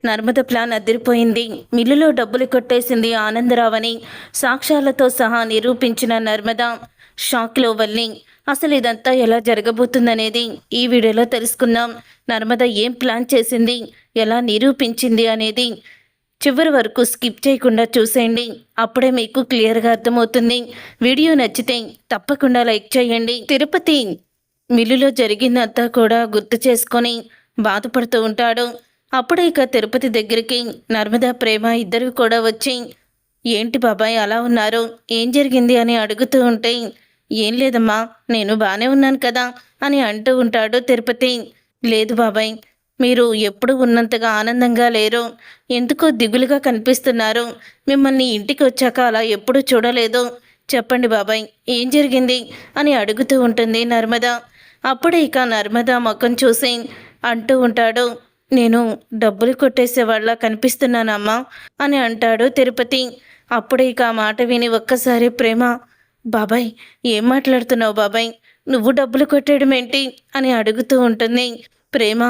Narmada plan అదిరిపోయింది. మిల్లులో డబ్బులు కొట్టేసింది ఆనందరావని సాక్ష్యాలతో సహా నిరూపించిన నర్మద షాక్లో వల్లి. అసలు ఇదంతా ఎలా జరగబోతుందనేది ఈ వీడియోలో తెలుసుకుందాం. నర్మద ఏం ప్లాన్ చేసింది, ఎలా నిరూపించింది అనేది చివరి వరకు స్కిప్ చేయకుండా చూసేయండి. అప్పుడే మీకు క్లియర్గా అర్థమవుతుంది. వీడియో నచ్చితే తప్పకుండా లైక్ చేయండి. తిరుపతి మిల్లులో జరిగిందంతా కూడా గుర్తు చేసుకొని బాధపడుతూ ఉంటాడు. అప్పుడే ఇక తిరుపతి దగ్గరికి నర్మద, ప్రేమ ఇద్దరు కూడా వచ్చి, ఏంటి బాబాయ్ అలా ఉన్నారు, ఏం జరిగింది అని అడుగుతూ ఉంటే, ఏం లేదమ్మా, నేను బాగానే ఉన్నాను కదా అని అంటూ ఉంటాడు తిరుపతి. లేదు బాబాయ్, మీరు ఎప్పుడు ఉన్నంతగా ఆనందంగా లేరు, ఎందుకో దిగులుగా కనిపిస్తున్నారు, మిమ్మల్ని ఇంటికి వచ్చాక అలా ఎప్పుడూ చూడలేదు, చెప్పండి బాబాయ్ ఏం జరిగింది అని అడుగుతూ ఉంటుంది నర్మద. అప్పుడే ఇక నర్మద ముఖం చూసి అంటూ ఉంటాడు, నేను డబ్బులు కొట్టేసేవాళ్ళ కనిపిస్తున్నానమ్మా అని అంటాడు తిరుపతి. అప్పుడే ఇక ఆ మాట విని ఒక్కసారి ప్రేమ, బాబాయ్ ఏం మాట్లాడుతున్నావు బాబాయ్, నువ్వు డబ్బులు కొట్టేయడం ఏంటి అని అడుగుతూ ఉంటుంది. ప్రేమ,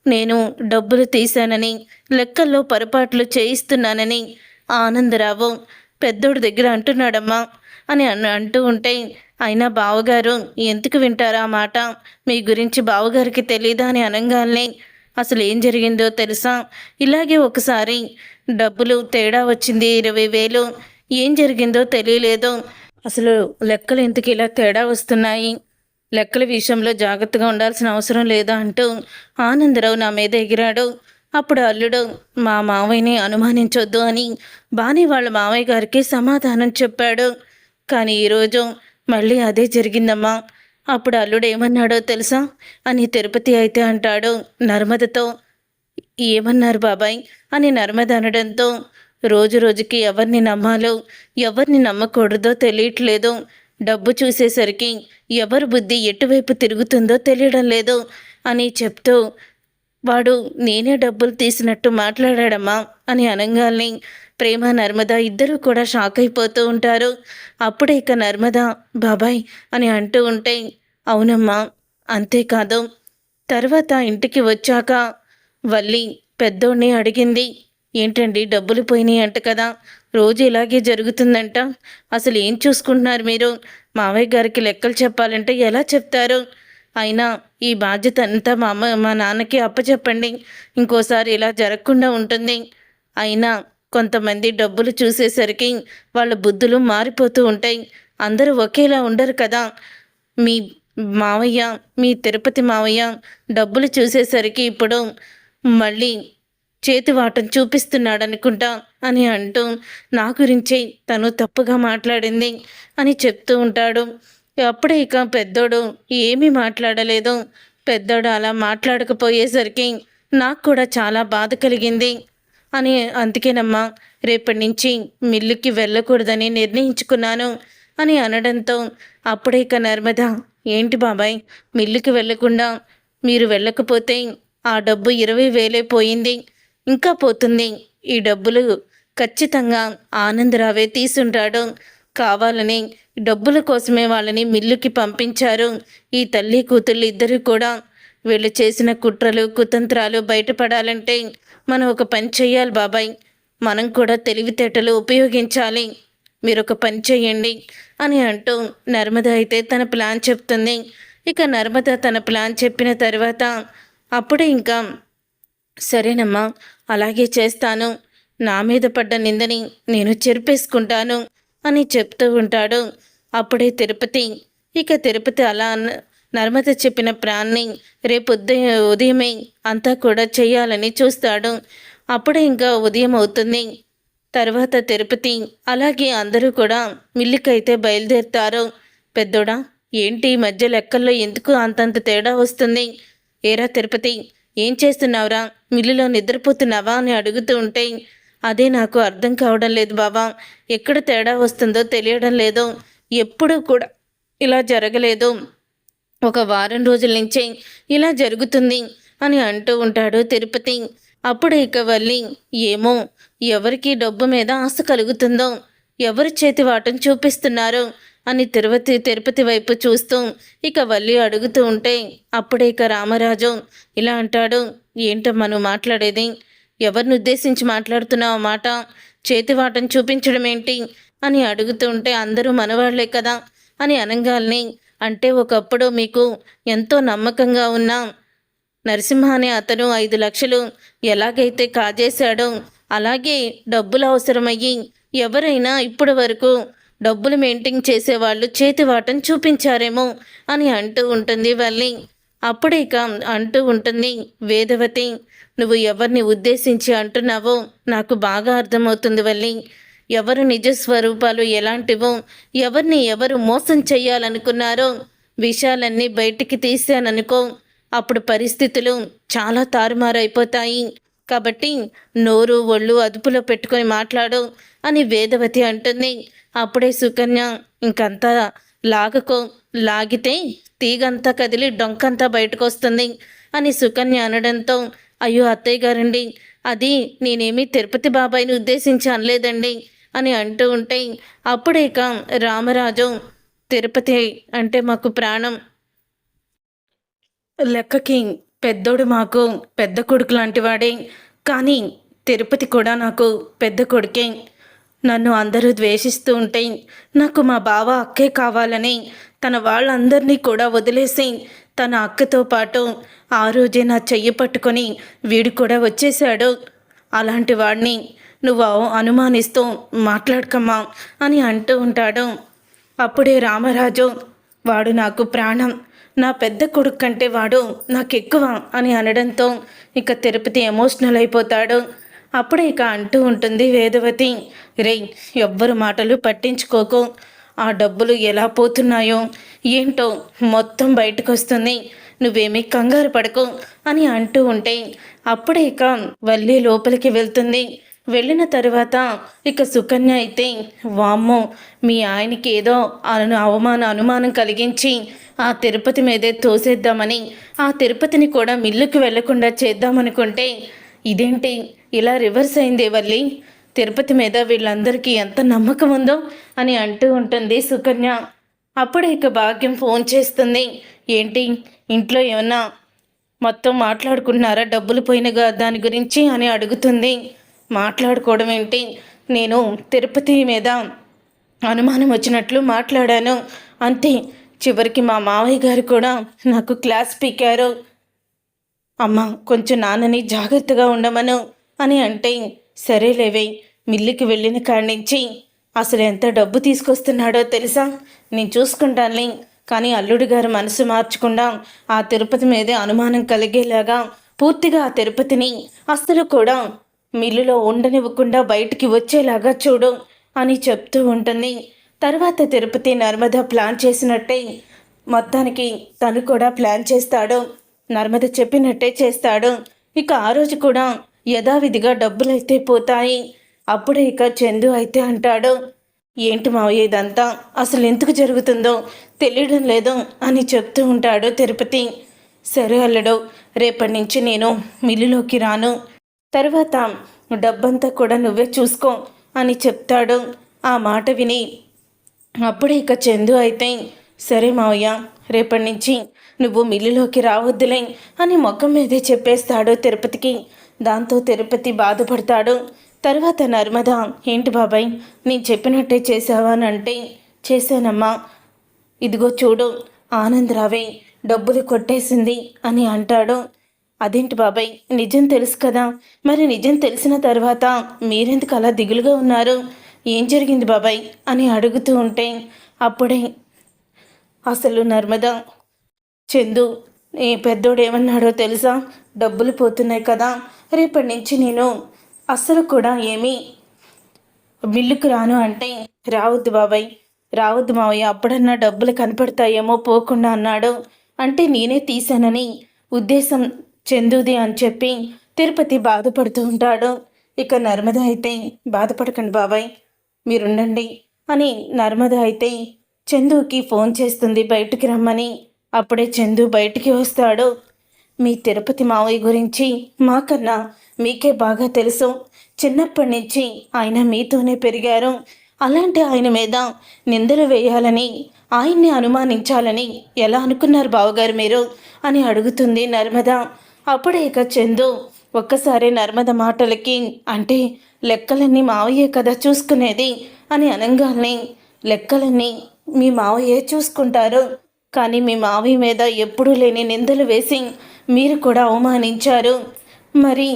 నేను డబ్బులు తీశానని, లెక్కల్లో పొరపాట్లు చేయిస్తున్నానని ఆనందరావు పెద్దోడి దగ్గర అంటున్నాడమ్మా అని అంటూ ఉంటే, అయినా బావగారు ఎందుకు వింటారా ఆ మాట, మీ గురించి బావగారికి తెలీదా అని అనగానే, అసలు ఏం జరిగిందో తెలుసా, ఇలాగే ఒకసారి డబ్బులు తేడా వచ్చింది 20,000, ఏం జరిగిందో తెలియలేదు, అసలు లెక్కలు ఎందుకు ఇలా తేడా వస్తున్నాయి, లెక్కల విషయంలో జాగ్రత్తగా ఉండాల్సిన అవసరం లేదా అంటూ ఆనందరావు నా మీద ఎగిరాడు. అప్పుడు అల్లుడు, మా మావయ్యని అనుమానించొద్దు అని బాని వాళ్ళ మావయ్య గారికి సమాధానం చెప్పాడు. కానీ ఈరోజు మళ్ళీ అదే జరిగిందమ్మా. అప్పుడు అల్లుడు ఏమన్నాడో తెలుసా అని తిరుపతి అయితే అంటాడు నర్మదతో. ఏమన్నారు బాబాయ్ అని నర్మద అనడంతో, రోజు రోజుకి ఎవరిని నమ్మాలో ఎవరిని నమ్మకూడదో తెలియట్లేదు, డబ్బు చూసేసరికి ఎవరి బుద్ధి ఎటువైపు తిరుగుతుందో తెలియడం లేదు అని చెప్తూ, వాడు నేనే డబ్బులు తీసినట్టు మాట్లాడాడమ్మా అని అనగానే ప్రేమ, నర్మద ఇద్దరూ కూడా షాక్ అయిపోతూ ఉంటారు. అప్పుడే ఇక నర్మద బాబాయ్ అని అంటూ ఉంటే, అవునమ్మా, అంతేకాదు తర్వాత ఇంటికి వచ్చాక వల్లి పెద్దోడిని అడిగింది, ఏంటండి డబ్బులు పోయినాయి అంట కదా, రోజు ఇలాగే జరుగుతుందంట, అసలు ఏం చూసుకుంటున్నారు మీరు, మావయ్య గారికి లెక్కలు చెప్పాలంటే ఎలా చెప్తారు, అయినా ఈ బాధ్యత అంతా మా నాన్నకి అప్పచెప్పండి, ఇంకోసారి ఇలా జరగకుండా ఉంటుంది, అయినా కొంతమంది డబ్బులు చూసేసరికి వాళ్ళ బుద్ధులు మారిపోతూ ఉంటాయి, అందరూ ఒకేలా ఉండరు కదా, మీ మావయ్య, మీ తిరుపతి మావయ్య డబ్బులు చూసేసరికి ఇప్పుడు మళ్ళీ చేతివాటం చూపిస్తున్నాడు అనుకుంటా అని అంటూ, నా గురించి తను తప్పుగా మాట్లాడింది అని చెప్తూ ఉంటాడు. అప్పుడే ఇక పెద్దోడు ఏమీ మాట్లాడలేదు. పెద్దోడు అలా మాట్లాడకపోయేసరికి నాకు కూడా చాలా బాధ కలిగింది అని, అందుకేనమ్మా రేపటి నుంచి మిల్లుకి వెళ్ళకూడదని నిర్ణయించుకున్నాను అని అనడంతో, అప్పుడే ఇక నర్మద, ఏంటి బాబాయ్ మిల్లుకి వెళ్ళకుండా, మీరు వెళ్ళకపోతే ఆ డబ్బు 20,000 పోయింది, ఇంకా పోతుంది, ఈ డబ్బులు ఖచ్చితంగా ఆనందరావే తీసుంటాడు, కావాలని డబ్బుల కోసమే వాళ్ళని మిల్లుకి పంపించారు ఈ తల్లి కూతుళ్ళు ఇద్దరు కూడా, వీళ్ళు చేసిన కుట్రలు కుతంత్రాలు బయటపడాలంటే మనం ఒక పని చెయ్యాలి బాబాయ్, మనం కూడా తెలివితేటలు ఉపయోగించాలి, మీరు ఒక పని చెయ్యండి అని అంటూ నర్మద అయితే తన ప్లాన్ చెప్తుంది. ఇక నర్మద తన ప్లాన్ చెప్పిన తర్వాత అప్పుడే ఇంకా, సరేనమ్మా అలాగే చేస్తాను, నా మీద పడ్డ నిందని నేను చెరిపేసుకుంటాను అని చెప్తూ ఉంటాడు. అప్పుడే తిరుపతి, ఇక తిరుపతి అలా నర్మద చెప్పిన ప్లాన్ని రేపు ఉదయమే అంతా కూడా చేయాలని చూస్తాడు. అప్పుడే ఇంకా ఉదయం అవుతుంది. తర్వాత తిరుపతి అలాగే అందరూ కూడా మిల్లుకైతే బయలుదేరుతారు. పెద్దోడా, ఏంటి ఈ మధ్య లెక్కల్లో ఎందుకు అంతంత తేడా వస్తుంది, ఏరా తిరుపతి ఏం చేస్తున్నావురా, మిల్లులో నిద్రపోతున్నావా అని అడుగుతూ ఉంటే, అదే నాకు అర్థం కావడం లేదు బావా, ఎక్కడ తేడా వస్తుందో తెలియడం లేదు, ఎప్పుడూ కూడా ఇలా జరగలేదు, ఒక వారం రోజుల నుంచే ఇలా జరుగుతుంది అని అంటూ ఉంటాడు తిరుపతి. అప్పుడు ఇక వల్లి, ఏమో ఎవరికి డబ్బు మీద ఆశ కలుగుతుందో, ఎవరి చేతి వాటం చూపిస్తున్నారు అని తిరుపతి వైపు చూస్తూ ఇక వల్లి అడుగుతూ ఉంటే, అప్పుడే ఇక రామరాజు ఇలా అంటాడు, ఏంటమ్మా నువ్వు మాట్లాడేది, ఎవరిని ఉద్దేశించి మాట్లాడుతున్నావు ఆ మాట? చేతివాటం చూపించడం ఏంటి అని అడుగుతుంటే అందరూ మనవాళ్లే కదా అని అనంగాల్ని, అంటే ఒకప్పుడు మీకు ఎంతో నమ్మకంగా ఉన్న నరసింహ అనే అతను 5 లక్షలు ఎలాగైతే కాజేశాడో అలాగే డబ్బులు అవసరమయ్యి ఎవరైనా ఇప్పటి వరకు డబ్బులు మెయింటైన్ చేసేవాళ్ళు చేతివాటం చూపించారేమో అని అంటూ ఉంటుంది వల్లి. అప్పుడే ఇక అంటూ ఉంటుంది వేదవతి, నువ్వు ఎవరిని ఉద్దేశించి అంటున్నావో నాకు బాగా అర్థమవుతుంది వల్లి. ఎవరు నిజ స్వరూపాలు ఎలాంటివో, ఎవరిని ఎవరు మోసం చెయ్యాలనుకున్నారో విషయాలన్నీ బయటికి తీశాననుకో, అప్పుడు పరిస్థితులు చాలా తారుమారైపోతాయి. కాబట్టి నోరు ఒళ్ళు అదుపులో పెట్టుకొని మాట్లాడు అని వేదవతి అంటుంది. అప్పుడే సుకన్య, ఇంకంతా లాగకో, లాగితే తీగంతా కదిలి డొంకంతా బయటకు వస్తుంది అని సుకన్య అనడంతో, అయ్యో అత్తయ్య గారండి, అది నేనేమీ తిరుపతి బాబాయిని ఉద్దేశించి అనలేదండి అని అంటూ ఉంటే, అప్పుడే ఇక రామరాజు, తిరుపతి అంటే మాకు ప్రాణం, లెక్కకి పెద్దోడు మాకు పెద్ద కొడుకు లాంటివాడే, కానీ తిరుపతి కూడా నాకు పెద్ద కొడుకే. నన్ను అందరూ ద్వేషిస్తూ ఉంటే నాకు మా బావ అక్కే కావాలని తన వాళ్ళందరినీ కూడా వదిలేసి తన అక్కతో పాటు ఆ రోజే నా చెయ్యి పట్టుకొని వీడు కూడా వచ్చేశాడు. అలాంటి వాడిని నువ్వు అనుమానిస్తూ మాట్లాడకమ్మా అని అంటూ ఉంటాడు. అప్పుడే రామరాజు, వాడు నాకు ప్రాణం, నా పెద్ద కొడుకు కంటే వాడు నాకెక్కువ అని అనడంతో ఇక తిరుపతి ఎమోషనల్ అయిపోతాడు. అప్పుడే ఇక అంటూ ఉంటుంది వేదవతి, రేయ్ ఎవ్వరు మాటలు పట్టించుకోకు, ఆ డబ్బులు ఎలా పోతున్నాయో ఏంటో మొత్తం బయటకు వస్తుంది, నువ్వేమీ కంగారు పడకు అని అంటూ ఉంటే, అప్పుడే ఇక వల్లి లోపలికి వెళ్తుంది. వెళ్ళిన తర్వాత ఇక సుకన్య అయితే, వామ్మో మీ ఆయనకి ఏదో అనుమానం కలిగించి ఆ తిరుపతి మీదే తోసేద్దామని, ఆ తిరుపతిని కూడా మిల్లుకి వెళ్లకుండా చేద్దామనుకుంటే ఇదేంటి ఇలా రివర్స్ అయిందే వల్లి, తిరుపతి మీద వీళ్ళందరికీ ఎంత నమ్మకం ఉందో అని అంటూ ఉంటుంది సుకన్య. అప్పుడే ఇక భాగ్యం ఫోన్ చేస్తుంది. ఏంటి ఇంట్లో ఏమన్నా మొత్తం మాట్లాడుకుంటున్నారా డబ్బులు పోయినగా దాని గురించి అని అడుగుతుంది. మాట్లాడుకోవడం ఏంటి, నేను తిరుపతి మీద అనుమానం వచ్చినట్లు మాట్లాడాను అంతే. చివరికి మా మావయ్య గారు కూడా నాకు క్లాస్ పీకారు. అమ్మ కొంచెం నాన్నని జాగ్రత్తగా ఉండమను అని అంటే, సరేలేవే, మిల్లుకి వెళ్ళిన కాడి నుంచి అసలు ఎంత డబ్బు తీసుకొస్తున్నాడో తెలుసా, నేను చూసుకుంటానులే, కానీ అల్లుడు గారు మనసు మార్చకుండా ఆ తిరుపతి మీదే అనుమానం కలిగేలాగా పూర్తిగా ఆ తిరుపతిని అస్సలు కూడా మిల్లులో ఉండనివ్వకుండా బయటికి వచ్చేలాగా చూడు అని చెప్తూ ఉంటుంది. తర్వాత తిరుపతి నర్మద ప్లాన్ చేసినట్టే మొత్తానికి తను కూడా ప్లాన్ చేస్తాడు. నర్మద చెప్పినట్టే చేస్తాడు. ఇక ఆ రోజు కూడా యథావిధిగా డబ్బులైతే పోతాయి. అప్పుడే ఇక చందు అయితే అంటాడు, ఏంటి మావయ్య ఇదంతా అసలు ఎందుకు జరుగుతుందో తెలియడం లేదు అని చెప్తూ ఉంటాడు తిరుపతి. సరే అల్లుడు, రేపటి నుంచి నేను మిల్లులోకి రాను, తర్వాత డబ్బంతా కూడా నువ్వే చూసుకో అని చెప్తాడు. ఆ మాట విని అప్పుడే ఇక చందు అయితే, సరే మావయ్య, రేపటి నుంచి నువ్వు మిల్లులోకి రావద్దులే అని ముఖం మీదే చెప్పేస్తాడు తిరుపతికి. దాంతో తిరుపతి బాధపడతాడు. తర్వాత నర్మద, ఏంటి బాబాయ్ నేను చెప్పినట్టే చేసావా అని అంటే, చేశానమ్మా, ఇదిగో చూడు ఆనందరావే డబ్బులు కొట్టేసింది అని అంటాడు. అదేంటి బాబాయ్, నిజం తెలుసు కదా, మరి నిజం తెలిసిన తర్వాత మీరెందుకు అలా దిగులుగా ఉన్నారు, ఏం జరిగింది బాబాయ్ అని అడుగుతూ ఉంటే, అప్పుడే అసలు నర్మద, చందు ఈ పెద్దోడు ఏమన్నాడో తెలుసా, డబ్బులు పోతున్నాయి కదా, రేపటి నుంచి నేను అస్సలు కూడా ఏమీ మిల్లుకు రాను అంటే, రావద్దు బాబాయ్, రావద్దు మావయ్య, అప్పుడన్నా డబ్బులు కనపడతాయేమో పోకుండా అన్నాడు. అంటే నేనే తీశానని ఉద్దేశం చందుది అని చెప్పి తిరుపతి బాధపడుతూ ఉంటాడు. ఇక నర్మద అయితే, బాధపడకండి బాబాయ్, మీరుండండి అని నర్మద అయితే చందుకి ఫోన్ చేస్తుంది బయటికి రమ్మని. అప్పుడే చందు బయటికి వస్తాడు. మీ తిరుపతి మావయ్య గురించి మాకన్నా మీకే బాగా తెలుసు, చిన్నప్పటి నుంచి ఆయన మీతోనే పెరిగారు, అలాంటి ఆయన మీద నిందలు వేయాలని, ఆయన్ని అనుమానించాలని ఎలా అనుకున్నారు బావగారు మీరు అని అడుగుతుంది నర్మద. అప్పుడే ఇక చందు, ఒక్కసారి నర్మద మాటలకి అంటే లెక్కలన్నీ మావయ్యే కదా చూసుకునేది అని అనంగానే లెక్కలన్నీ మీ మావయ్యే చూసుకుంటారు. కానీ మీ మావయ్య మీద ఎప్పుడూ లేని నిందలు వేసి మీరు కూడా అవమానించారు. మరి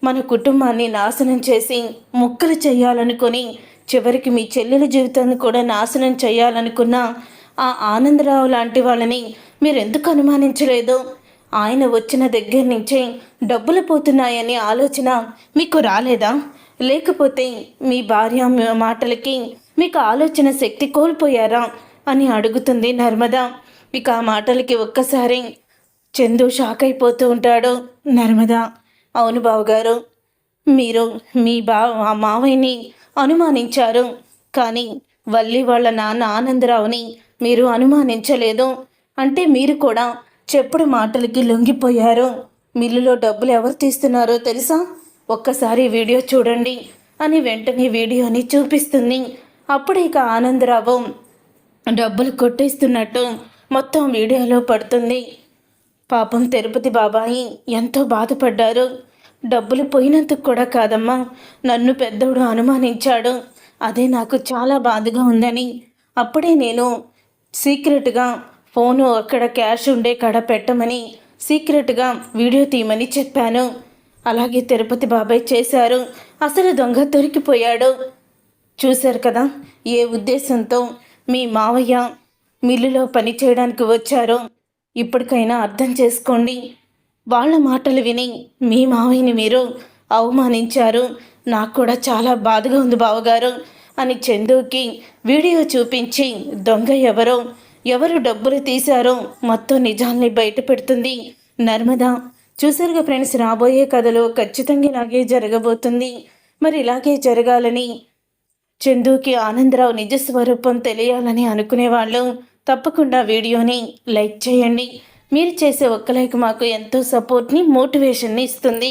మన కుటుంబాన్ని నాశనం చేసి ముక్కలు చేయాలనుకొని చివరికి మీ చెల్లెల జీవితాన్ని కూడా నాశనం చేయాలనుకున్న ఆ ఆనందరావు లాంటి వాళ్ళని మీరెందుకు అనుమానించలేదు? ఆయన వచ్చిన దగ్గర నుంచే డబ్బులు పోతున్నాయని ఆలోచన మీకు రాలేదా? లేకపోతే మీ భార్య మాటలకి మీకు ఆలోచన శక్తి కోల్పోయారా అని అడుగుతుంది నర్మద. ఇక ఆ మాటలకి ఒక్కసారి చందు షాక్ అయిపోతూ ఉంటాడు. నర్మద, అవును బావగారు, మీరు మీ మావయ్యని అనుమానించారు, కానీ వల్లి వాళ్ళ నాన్న ఆనందరావుని మీరు అనుమానించలేదు. అంటే మీరు కూడా చెప్పుడు మాటలకి లొంగిపోయారు. మిల్లులో డబ్బులు ఎవరు తీస్తున్నారో తెలుసా? ఒక్కసారి వీడియో చూడండి అని వెంటనే వీడియోని చూపిస్తుంది. అప్పుడు ఇక ఆనందరావు డబ్బులు కొట్టేస్తున్నట్టు మొత్తం వీడియోలో పడుతుంది. పాపం తిరుపతి బాబాయి ఎంతో బాధపడ్డారు. డబ్బులు పోయినందుకు కూడా కాదమ్మా, నన్ను పెద్దోడు అనుమానించాడు, అదే నాకు చాలా బాధగా ఉందని అప్పుడే నేను సీక్రెట్గా ఫోను అక్కడ క్యాష్ ఉండే కాడ పెట్టమని సీక్రెట్గా వీడియో తీయమని చెప్పాను. అలాగే తిరుపతి బాబాయ్ చేశారు. అసలు దొంగ దొరికిపోయాడు. చూశారు కదా ఏ ఉద్దేశంతో మీ మావయ్య మిల్లులో పని చేయడానికి వచ్చారో. ఇప్పటికైనా అర్థం చేసుకోండి. వాళ్ళ మాటలు విని మీ మావయ్యని మీరు అవమానించారు. నాకు కూడా చాలా బాధగా ఉంది బావగారు అని చందుకి వీడియో చూపించి దొంగ ఎవరు డబ్బులు తీశారో మొత్తం నిజాల్ని బయట పెడుతుంది నర్మద. చూసారుగా ఫ్రెండ్స్, రాబోయే కథలో ఖచ్చితంగా ఇలాగే జరగబోతుంది. మరి ఇలాగే జరగాలని చందుకి ఆనందరావు నిజ స్వరూపం తెలియాలని అనుకునేవాళ్ళు తప్పకుండా వీడియోని లైక్ చేయండి. మీరు చేసే ఒక్క లైక్ మాకు ఎంతో సపోర్ట్ని, మోటివేషన్ని ఇస్తుంది.